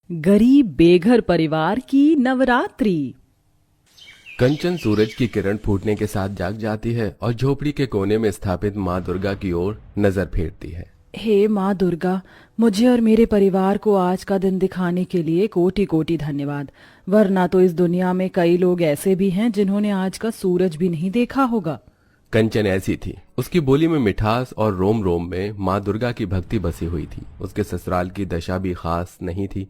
गरीब बेघर परिवार की नवरात्रि। कंचन सूरज की किरण फूटने के साथ जाग जाती है और झोपड़ी के कोने में स्थापित माँ दुर्गा की ओर नजर फेरती है। हे माँ दुर्गा, मुझे और मेरे परिवार को आज का दिन दिखाने के लिए कोटि कोटि धन्यवाद। वरना तो इस दुनिया में कई लोग ऐसे भी हैं जिन्होंने आज का सूरज भी नहीं देखा होगा। कंचन ऐसी थी, उसकी बोली में मिठास और रोम रोम में माँ दुर्गा की भक्ति बसी हुई थी। उसके ससुराल की दशा भी खास नहीं थी।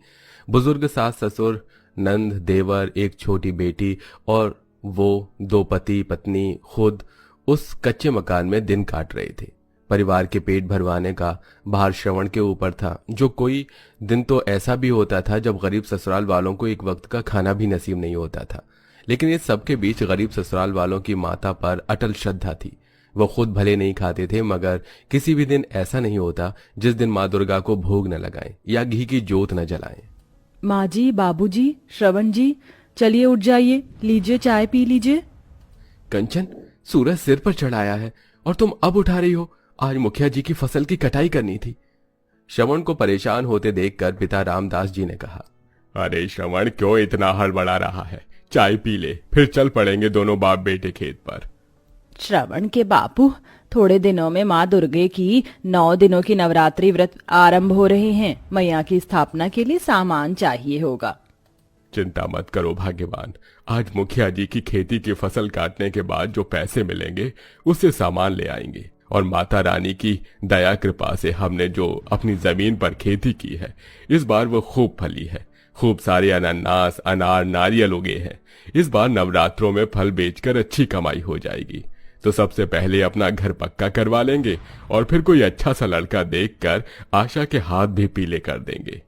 बुजुर्ग सास ससुर, नंद, देवर, एक छोटी बेटी और वो दो पति पत्नी खुद उस कच्चे मकान में दिन काट रहे थे। परिवार के पेट भरवाने का भार श्रवण के ऊपर था। जो कोई दिन तो ऐसा भी होता था जब गरीब ससुराल वालों को एक वक्त का खाना भी नसीब नहीं होता था। लेकिन इस सबके बीच गरीब ससुराल वालों की माता पर अटल श्रद्धा थी। वो खुद भले नहीं खाते थे, मगर किसी भी दिन ऐसा नहीं होता जिस दिन माँ दुर्गा को भोग न लगाएं या घी की जोत न जलाएं। माँ जी, बाबूजी, श्रवण जी, चलिए उठ जाइए, लीजिए चाय पी लीजिए। कंचन, सूरज सिर पर चढ़ाया है और तुम अब उठा रही हो? आज मुखिया जी की फसल की कटाई करनी थी। श्रवण को परेशान होते देखकर पिता रामदास जी ने कहा, अरे श्रवण, क्यों इतना हड़बड़ा रहा है? चाय पी ले, फिर चल पड़ेंगे दोनों बाप बेटे खेत पर। श्रवण के बापू, थोड़े दिनों में माँ दुर्गे की 9 दिनों की नवरात्रि व्रत आरंभ हो रहे हैं। मैया की स्थापना के लिए सामान चाहिए होगा। चिंता मत करो भाग्यवान, आज मुखिया जी की खेती की फसल काटने के बाद जो पैसे मिलेंगे उससे सामान ले आएंगे। और माता रानी की दया कृपा से हमने जो अपनी जमीन पर खेती की है, इस बार वो खूब फली है। खूब सारे अनानास, अनार, नारियल उगे हैं। इस बार नवरात्रों में फल बेचकर अच्छी कमाई हो जाएगी। तो सबसे पहले अपना घर पक्का करवा लेंगे और फिर कोई अच्छा सा लड़का देखकर आशा के हाथ भी पीले कर देंगे।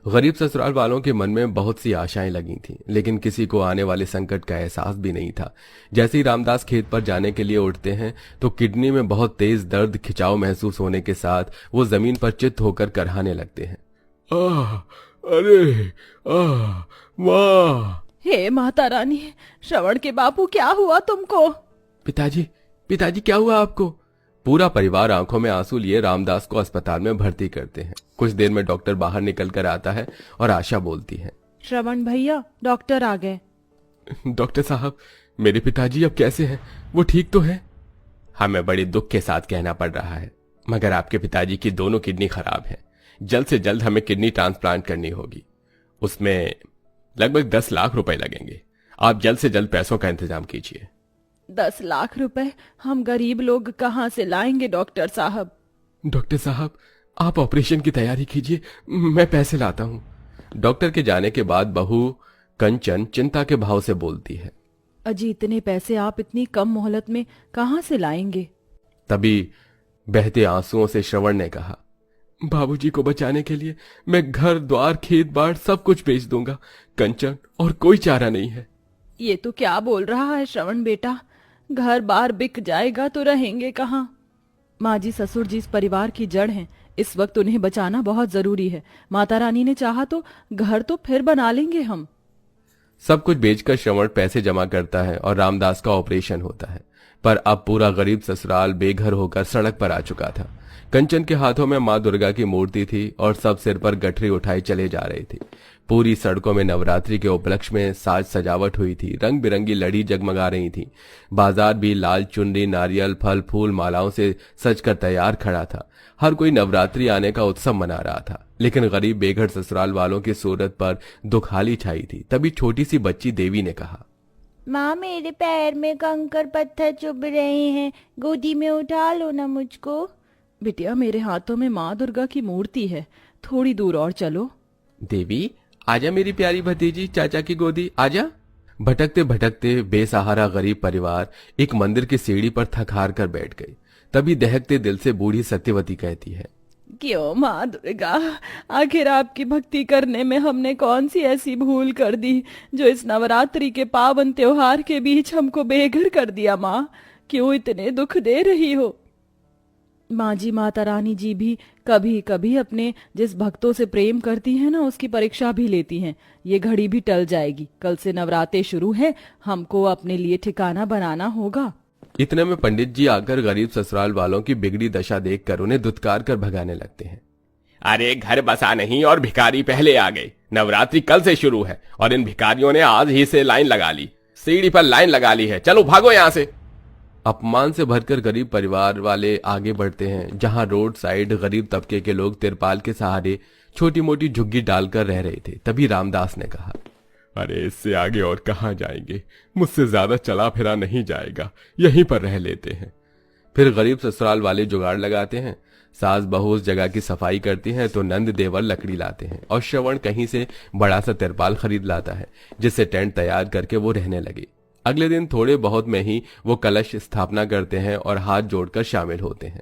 गरीब ससुराल वालों के मन में बहुत सी आशाएं लगी थीं, लेकिन किसी को आने वाले संकट का एहसास भी नहीं था। जैसे ही रामदास खेत पर जाने के लिए उठते हैं तो किडनी में बहुत तेज दर्द खिंचाव महसूस होने के साथ वो जमीन पर चित्त होकर करहाने लगते हैं। आह, अरे माँ! हे माता रानी, श्रवण के बापू, क्या हुआ तुमको? पिताजी, पिताजी, क्या हुआ आपको? पूरा परिवार आंखों में आंसू लिए रामदास को अस्पताल में भर्ती करते हैं। कुछ देर में डॉक्टर बाहर निकल कर आता है और आशा बोलती है, श्रवण भैया, डॉक्टर आ गए। डॉक्टर साहब, मेरे पिताजी अब कैसे हैं? वो ठीक तो है? हमें बड़ी दुख के साथ कहना पड़ रहा है, मगर आपके पिताजी की दोनों किडनी खराब है। जल्द से जल्द हमें किडनी ट्रांसप्लांट करनी होगी। उसमें लगभग 10 लाख रुपए लगेंगे। आप जल्द से जल्द पैसों का इंतजाम कीजिए। 10 लाख रुपए हम गरीब लोग कहाँ से लाएंगे डॉक्टर साहब? डॉक्टर साहब, आप ऑपरेशन की तैयारी कीजिए, मैं पैसे लाता हूँ। डॉक्टर के जाने के बाद बहू कंचन चिंता के भाव से बोलती है, अजी, इतने पैसे आप इतनी कम मोहलत में कहाँ से लाएंगे? तभी बहते आंसुओं से श्रवण ने कहा, बाबूजी को बचाने के लिए मैं घर द्वार खेत बाड़ सब कुछ बेच दूंगा कंचन, और कोई चारा नहीं है। ये तो क्या बोल रहा है श्रवण बेटा? घर बार बिक जाएगा तो रहेंगे कहाँ? माँ जी, ससुर जी इस परिवार की जड़ हैं। इस वक्त उन्हें बचाना बहुत जरूरी है। माता रानी ने चाहा तो घर तो फिर बना लेंगे हम। सब कुछ बेचकर श्रवण पैसे जमा करता है और रामदास का ऑपरेशन होता है। पर अब पूरा गरीब ससुराल बेघर होकर सड़क पर आ चुका था। कंचन के हाथों में माँ दुर्गा की मूर्ति थी और सब सिर पर गठरी उठाई चले जा रही थी। पूरी सड़कों में नवरात्रि के उपलक्ष्य में साज सजावट हुई थी। रंग बिरंगी लड़ी जगमगा रही थी। बाजार भी लाल चुनरी, नारियल, फल फूल, मालाओं से सजकर तैयार खड़ा था। हर कोई नवरात्रि आने का उत्सव मना रहा था। लेकिन गरीब बेघर ससुराल वालों की सूरत पर दुखाली छाई थी। तभी छोटी सी बच्ची देवी ने कहा, माँ, मेरे पैर में कंकर पत्थर चुभ रहे हैं, गोदी में उठा लो ना मुझको। बिटिया, मेरे हाथों में माँ दुर्गा की मूर्ति है, थोड़ी दूर और चलो। देवी, आजा मेरी प्यारी भतीजी, चाचा की गोदी आजा। भटकते भटकते बेसहारा गरीब परिवार एक मंदिर की सीढ़ी पर थक हार कर बैठ गई। तभी दहकते दिल से बूढ़ी सत्यवती कहती है, क्यों माँ दुर्गा, आखिर आपकी भक्ति करने में हमने कौन सी ऐसी भूल कर दी जो इस नवरात्रि के पावन त्योहार के बीच हमको बेघर कर दिया? माँ, क्यों इतने दुख दे रही हो? माँ जी, माता रानी जी भी कभी कभी अपने जिस भक्तों से प्रेम करती हैं ना, उसकी परीक्षा भी लेती हैं। ये घड़ी भी टल जाएगी। कल से नवरात्रे शुरू है, हमको अपने लिए ठिकाना बनाना होगा। इतने में पंडित जी आकर गरीब ससुराल वालों की बिगड़ी दशा देखकर उन्हें दुत्कार कर भगाने लगते हैं। अरे घर बसा नहीं और भिखारी पहले आ गए। नवरात्रि कल से शुरू है और इन भिखारियों ने आज ही से लाइन लगा ली, सीढ़ी पर लाइन लगा ली है। चलो भागो यहाँ से। अपमान से भरकर गरीब परिवार वाले आगे बढ़ते हैं, जहां रोड साइड गरीब तबके के लोग तिरपाल के सहारे छोटी मोटी झुग्गी डालकर रह रहे थे। तभी रामदास ने कहा, अरे इससे आगे और कहाँ जाएंगे, मुझसे ज्यादा चला फिरा नहीं जाएगा, यहीं पर रह लेते हैं। फिर गरीब ससुराल वाले जुगाड़ लगाते हैं। सास बहू उस जगह की सफाई करती हैं तो नंद देवर लकड़ी लाते हैं और श्रवण कहीं से बड़ा सा तिरपाल खरीद लाता है, जिससे टेंट तैयार करके वो रहने लगे। अगले दिन थोड़े बहुत में ही वो कलश स्थापना करते हैं और हाथ जोड़कर शामिल होते हैं।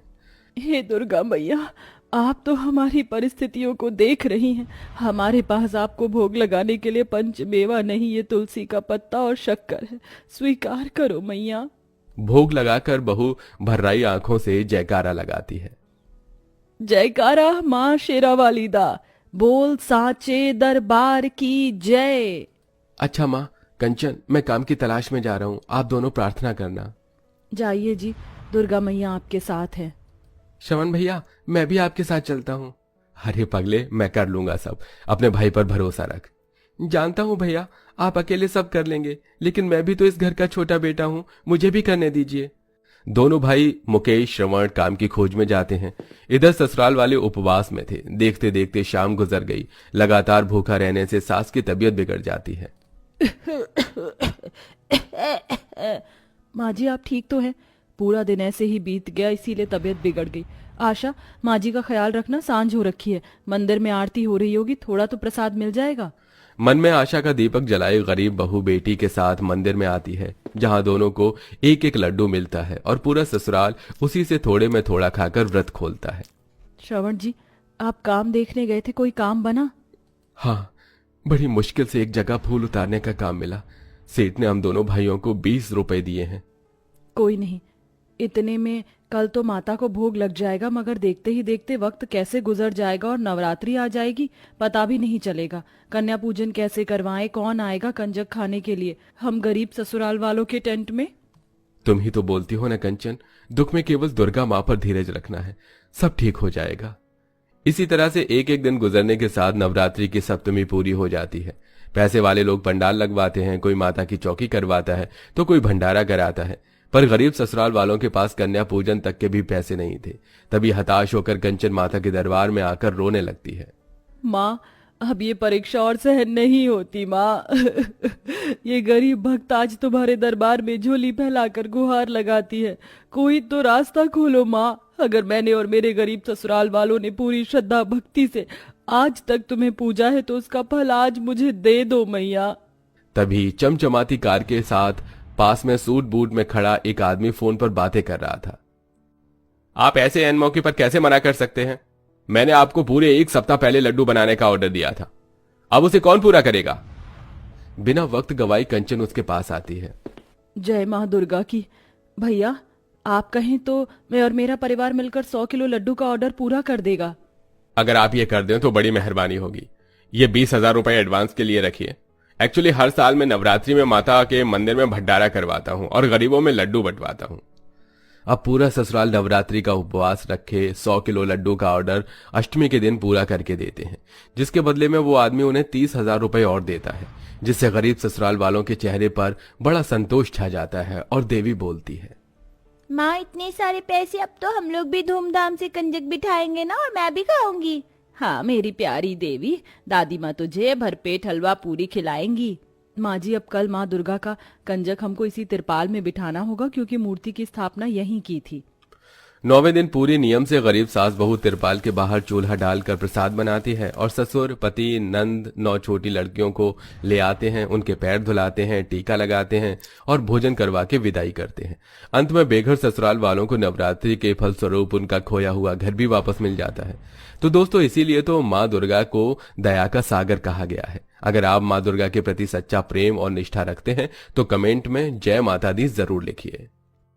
हे दुर्गा मैया, आप तो हमारी परिस्थितियों को देख रही हैं। हमारे पास आपको भोग लगाने के लिए पंचमेवा नहीं, ये तुलसी का पत्ता और शक्कर है। स्वीकार करो मैया। भोग लगाकर बहू भर्राई आंखों से जयकारा लगाती है। जयकारा माँ शेरावाली दा, बोल साचे दरबार की जय। अच्छा माँ कंचन, मैं काम की तलाश में जा रहा हूँ, आप दोनों प्रार्थना करना। जाइए जी, दुर्गा मैया आपके साथ है। श्रवण भैया, मैं भी आपके साथ चलता हूँ। अरे पगले, मैं कर लूंगा सब, अपने भाई पर भरोसा रख। जानता हूँ भैया, आप अकेले सब कर लेंगे, लेकिन मैं भी तो इस घर का छोटा बेटा हूँ, मुझे भी करने दीजिए। दोनों भाई मुकेश श्रवण काम की खोज में जाते हैं। इधर ससुराल वाले उपवास में थे। देखते देखते शाम गुजर गई। लगातार भूखा रहने से सास की तबीयत बिगड़ जाती है। माँ जी, आप ठीक तो हैं? पूरा दिन ऐसे ही बीत गया, इसीलिए तबीयत बिगड़ गई। आशा, माँ जी का ख्याल रखना, सांझ हो रखी है, मंदिर में आरती हो रही होगी, थोड़ा तो प्रसाद मिल जाएगा। मन में आशा का दीपक जलाए गरीब बहू बेटी के साथ मंदिर में आती है, जहां दोनों को एक एक लड्डू मिलता है और पूरा ससुराल उसी से थोड़े में थोड़ा खाकर व्रत खोलता है। श्रवण जी, आप काम देखने गए थे, कोई काम बना? हाँ, बड़ी मुश्किल से एक जगह फूल उतारने का काम मिला। सेठ ने हम दोनों भाइयों को 20 रुपए दिए हैं। कोई नहीं, इतने में कल तो माता को भोग लग जाएगा, मगर देखते ही देखते वक्त कैसे गुजर जाएगा और नवरात्रि आ जाएगी, पता भी नहीं चलेगा। कन्या पूजन कैसे करवाएं, कौन आएगा कंजक खाने के लिए, हम गरीब ससुराल वालों के टेंट में। तुम ही तो बोलती हो ना कंचन, दुख में केवल दुर्गा माँ पर धीरज रखना है, सब ठीक हो जाएगा। इसी तरह से एक एक दिन गुजरने के साथ नवरात्रि की सप्तमी पूरी हो जाती है। पैसे वाले लोग पंडाल लगवाते हैं, कोई माता की चौकी करवाता है तो कोई भंडारा कराता है, पर गरीब ससुराल वालों के पास कन्या पूजन तक के भी पैसे नहीं थे। तभी हताश होकर कंचन माता के दरबार में आकर रोने लगती है। माँ, अब ये परीक्षा और सहन नहीं होती माँ। ये गरीब भक्त आज तुम्हारे दरबार में झोली फैलाकर गुहार लगाती है, कोई तो रास्ता खोलो माँ। अगर मैंने और मेरे गरीब ससुराल वालों ने पूरी श्रद्धा भक्ति से आज तक तुम्हें पूजा है तो उसका फल आज मुझे दे दो मैया। तभी चमचमाती कार के साथ पास में सूट बूट में खड़ा एक आदमी फोन पर बातें कर रहा था। आप ऐसे एन मौके पर कैसे मना कर सकते हैं? मैंने आपको पूरे 1 सप्ताह पहले लड्डू बनाने का ऑर्डर दिया था, अब उसे कौन पूरा करेगा? बिना वक्त गवाई कंचन उसके पास आती है। जय माँ दुर्गा की। भैया, आप कहें तो मैं और मेरा परिवार मिलकर 100 किलो लड्डू का ऑर्डर पूरा कर देगा। अगर आप ये कर दें तो बड़ी मेहरबानी होगी। ये 20,000 रुपए एडवांस के लिए रखिए। एक्चुअली हर साल मैं नवरात्रि में माता के मंदिर में भंडारा करवाता हूँ और गरीबों में लड्डू बंटवाता हूँ। अब पूरा ससुराल नवरात्रि का उपवास रखे 100 किलो लड्डू का ऑर्डर अष्टमी के दिन पूरा करके देते हैं, जिसके बदले में वो आदमी उन्हें 30,000 रुपए और देता है, जिससे गरीब ससुराल वालों के चेहरे पर बड़ा संतोष छा जाता है और देवी बोलती है, माँ इतने सारे पैसे, अब तो हम लोग भी धूमधाम से कंजक बिठाएंगे ना, और मैं भी खाऊंगी। हाँ मेरी प्यारी देवी, दादी माँ तुझे भरपेट हलवा पूरी खिलाएंगी। माँ जी, अब कल माँ दुर्गा का कंजक हमको इसी तिरपाल में बिठाना होगा, क्योंकि मूर्ति की स्थापना यहीं की थी। 9वें दिन पूरे नियम से गरीब सास बहू तिरपाल के बाहर चूल्हा डालकर प्रसाद बनाती है और ससुर पति नंद 9 छोटी लड़कियों को ले आते हैं, उनके पैर धुलाते हैं, टीका लगाते हैं और भोजन करवा के विदाई करते हैं। अंत में बेघर ससुराल वालों को नवरात्रि के फलस्वरूप उनका खोया हुआ घर भी वापस मिल जाता है। तो दोस्तों, इसीलिए तो माँ दुर्गा को दया का सागर कहा गया है। अगर आप माँ दुर्गा के प्रति सच्चा प्रेम और निष्ठा रखते हैं तो कमेंट में जय माता दी जरूर लिखिए।